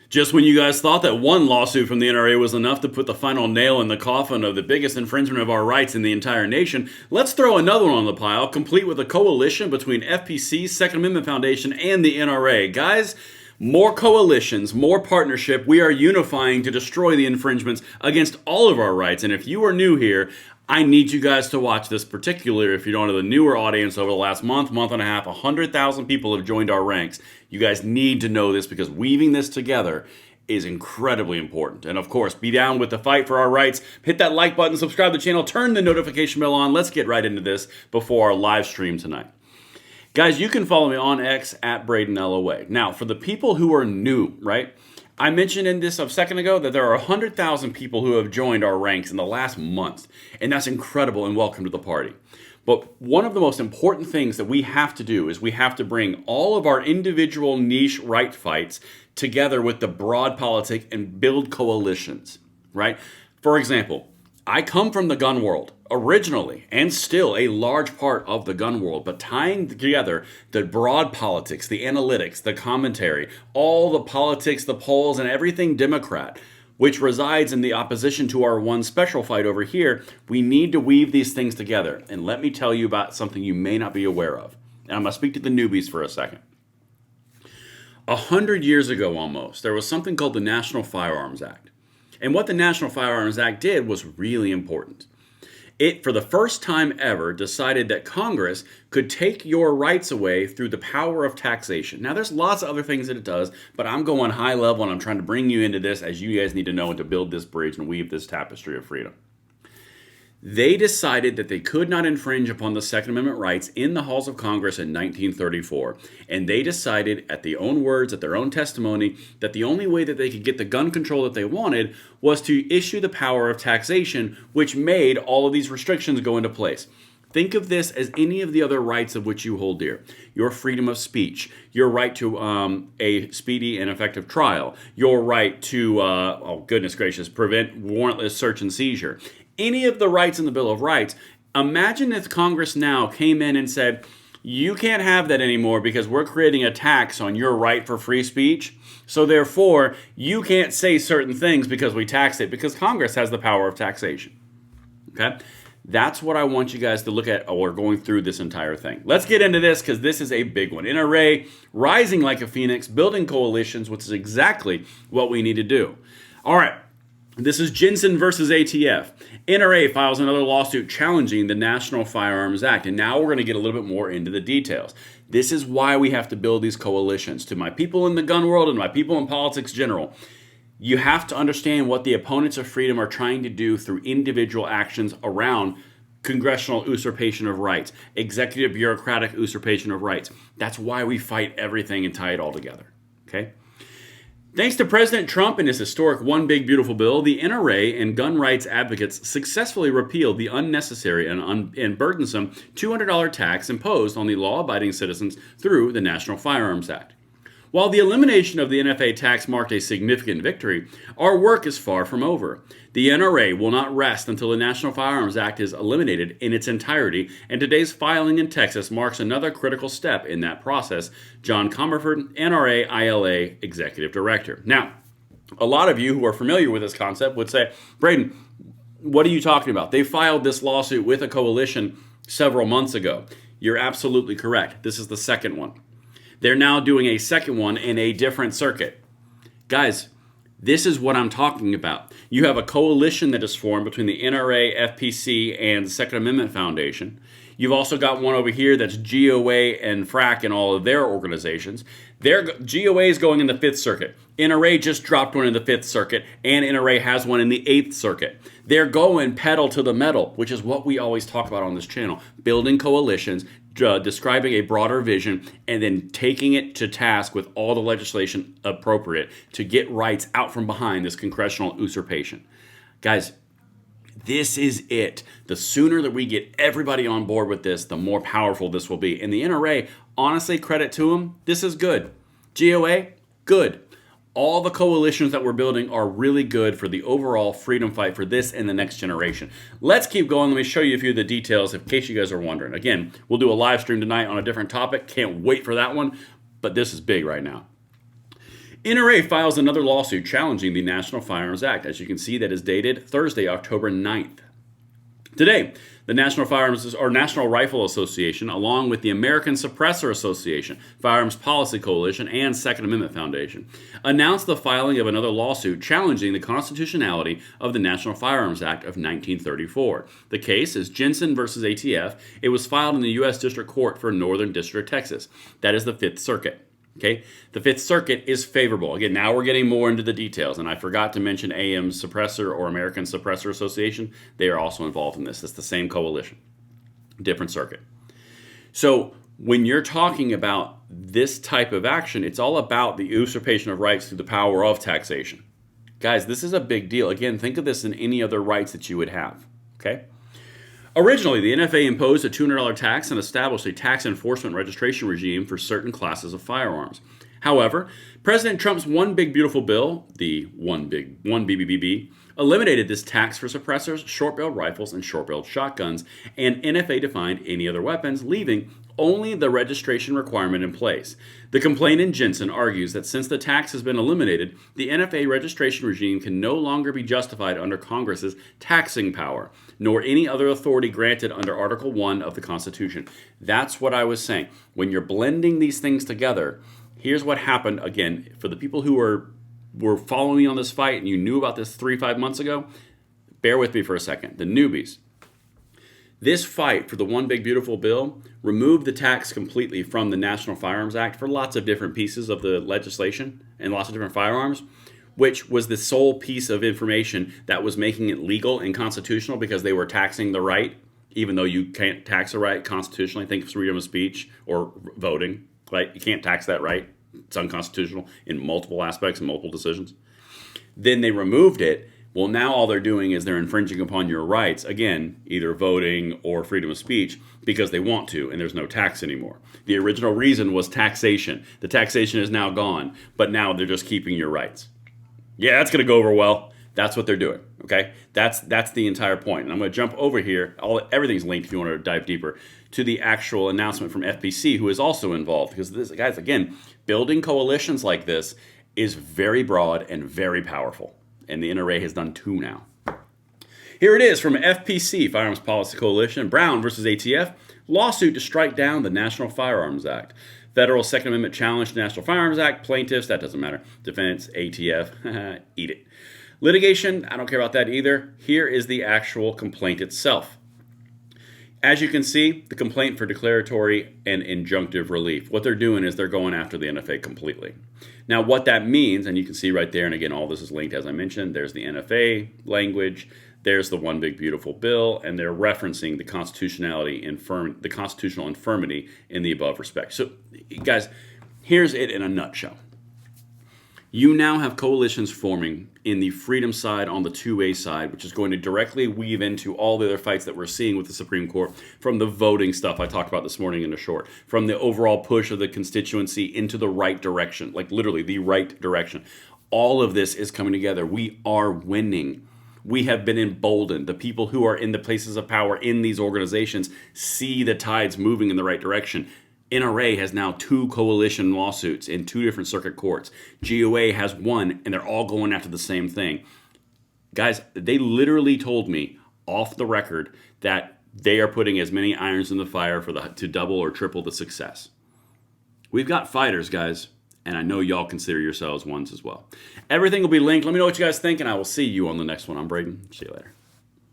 Just when you guys thought that one lawsuit from the NRA was enough to put the final nail in the coffin of the biggest infringement of our rights in the entire nation, let's throw another one on the pile, complete with a coalition between FPC, Second Amendment Foundation, and the NRA. Guys, more coalitions, more partnership. We are unifying to destroy the infringements against all of our rights. And if you are new here, I need you guys to watch this, particularly if you don't know the newer audience. Over the last month and a half, 100,000 people have joined our ranks. You guys need to know this because weaving this together is incredibly important. And of course, be down with the fight for our rights. Hit that like button, subscribe to the channel, turn the notification bell on. Let's get right into this before our live stream tonight. Guys, you can follow me on X at Braden LOA. Now, for the people who are new, right? I mentioned in this a second ago that there are 100,000 people who have joined our ranks in the last month, and that's incredible, and welcome to the party. But one of the most important things that we have to do is we have to bring all of our individual niche right fights together with the broad politic and build coalitions, right? For example, I come from the gun world originally and still a large part of the gun world, but tying together the broad politics, the analytics, the commentary, all the politics, the polls, and everything Democrat, which resides in the opposition to our one special fight over here, we need to weave these things together. And let me tell you about something you may not be aware of. And I'm going to speak to the newbies for a second. 100 years ago almost, there was something called the National Firearms Act. And what the National Firearms Act did was really important. It, for the first time ever, decided that Congress could take your rights away through the power of taxation. Now, there's lots of other things that it does, but I'm going high level and I'm trying to bring you into this as you guys need to know and to build this bridge and weave this tapestry of freedom. They decided that they could not infringe upon the Second Amendment rights in the halls of Congress in 1934. And they decided, at their own words, at their own testimony, that the only way that they could get the gun control that they wanted was to issue the power of taxation, which made all of these restrictions go into place. Think of this as any of the other rights of which you hold dear. Your freedom of speech, your right to a speedy and effective trial, your right to, oh goodness gracious, prevent warrantless search and seizure. Any of the rights in the Bill of Rights. Imagine if Congress now came in and said, you can't have that anymore because we're creating a tax on your right for free speech. So therefore, you can't say certain things because we tax it, because Congress has the power of taxation. Okay? That's what I want you guys to look at while we're going through this entire thing. Let's get into this because this is a big one. NRA rising like a phoenix, building coalitions, which is exactly what we need to do. All right. This is Jensen versus ATF. NRA files another lawsuit challenging the National Firearms Act. And now we're going to get a little bit more into the details. This is why we have to build these coalitions. To my people in the gun world and my people in politics general, you have to understand what the opponents of freedom are trying to do through individual actions around congressional usurpation of rights, executive bureaucratic usurpation of rights. That's why we fight everything and tie it all together. Okay? Thanks to President Trump and his historic One Big Beautiful Bill, the NRA and gun rights advocates successfully repealed the unnecessary and burdensome $200 tax imposed on the law-abiding citizens through the National Firearms Act. While the elimination of the NFA tax marked a significant victory, our work is far from over. The NRA will not rest until the National Firearms Act is eliminated in its entirety, and today's filing in Texas marks another critical step in that process. John Comerford, NRA ILA Executive Director. Now, a lot of you who are familiar with this concept would say, Braden, what are you talking about? They filed this lawsuit with a coalition several months ago. You're absolutely correct. This is the second one. They're now doing a second one in a different circuit. Guys, this is what I'm talking about. You have a coalition that is formed between the NRA, FPC, and the Second Amendment Foundation. You've also got one over here that's GOA and FRAC and all of their organizations. Their GOA is going in the 5th Circuit. NRA just dropped one in the 5th Circuit, and NRA has one in the 8th Circuit. They're going pedal to the metal, which is what we always talk about on this channel. Building coalitions, describing a broader vision, and then taking it to task with all the legislation appropriate to get rights out from behind this congressional usurpation. Guys, this is it. The sooner that we get everybody on board with this, the more powerful this will be. And the NRA, honestly, credit to them, this is good. GOA, good. All the coalitions that we're building are really good for the overall freedom fight for this and the next generation. Let's keep going. Let me show you a few of the details in case you guys are wondering. Again, we'll do a live stream tonight on a different topic. Can't wait for that one, but this is big right now. NRA files another lawsuit challenging the National Firearms Act. As you can see, that is dated Thursday, October 9th. Today, the National Rifle Association, along with the American Suppressor Association, Firearms Policy Coalition, and Second Amendment Foundation, announced the filing of another lawsuit challenging the constitutionality of the National Firearms Act of 1934. The case is Jensen versus ATF. It was filed in the U.S. District Court for Northern District of Texas. That is the Fifth Circuit. Okay, the Fifth Circuit is favorable. Again, now we're getting more into the details, and I forgot to mention AM Suppressor or American Suppressor Association. They are also involved in this. It's the same coalition, different circuit. So when you're talking about this type of action, it's all about the usurpation of rights through the power of taxation. Guys, this is a big deal. Again, think of this in any other rights that you would have. Okay. Originally, the NFA imposed a $200 tax and established a tax enforcement registration regime for certain classes of firearms. However, President Trump's One Big Beautiful Bill, the One BBBB, eliminated this tax for suppressors, short-barreled rifles, and short-barreled shotguns, and NFA defined any other weapons, leaving only the registration requirement in place. The complainant Jensen argues that since the tax has been eliminated, the NFA registration regime can no longer be justified under Congress's taxing power, nor any other authority granted under Article 1 of the Constitution. That's what I was saying. When you're blending these things together, here's what happened. Again, for the people who were following me on this fight and you knew about this 3-5 months ago, bear with me for a second. The newbies. This fight for the One Big Beautiful Bill removed the tax completely from the National Firearms Act for lots of different pieces of the legislation and lots of different firearms, which was the sole piece of information that was making it legal and constitutional because they were taxing the right, even though you can't tax a right constitutionally. Think of freedom of speech or voting, right? You can't tax that right. It's unconstitutional in multiple aspects and multiple decisions. Then they removed it. Well, now all they're doing is they're infringing upon your rights, again, either voting or freedom of speech, because they want to, and there's no tax anymore. The original reason was taxation. The taxation is now gone, but now they're just keeping your rights. Yeah, that's going to go over well. That's what they're doing, okay? That's the entire point. And I'm going to jump over here. Everything's linked if you want to dive deeper, to the actual announcement from FPC, who is also involved. Because this, guys, again, building coalitions like this is very broad and very powerful. And the NRA has done 2 now. Here it is from FPC, Firearms Policy Coalition, Brown versus ATF, lawsuit to strike down the National Firearms Act. Federal Second Amendment challenge to the National Firearms Act. Plaintiffs, that doesn't matter. Defendants, ATF, eat it. Litigation, I don't care about that either. Here is the actual complaint itself. As you can see, the complaint for declaratory and injunctive relief. What they're doing is they're going after the NFA completely. Now, what that means, and you can see right there, and again, all this is linked as I mentioned, there's the NFA language, there's the One Big Beautiful Bill, and they're referencing the the constitutional infirmity in the above respect. So, guys, here's it in a nutshell. You now have coalitions forming in the freedom side on the 2A side, which is going to directly weave into all the other fights that we're seeing with the Supreme Court, from the voting stuff I talked about this morning in a short, from the overall push of the constituency into the right direction, like literally the right direction. All of this is coming together. We are winning. We have been emboldened. The people who are in the places of power in these organizations see the tides moving in the right direction. NRA has now 2 coalition lawsuits in 2 different circuit courts. GOA has 1, and they're all going after the same thing. Guys, they literally told me off the record that they are putting as many irons in the fire to double or triple the success. We've got fighters, guys, and I know y'all consider yourselves ones as well. Everything will be linked. Let me know what you guys think, and I will see you on the next one. I'm Braden. See you later.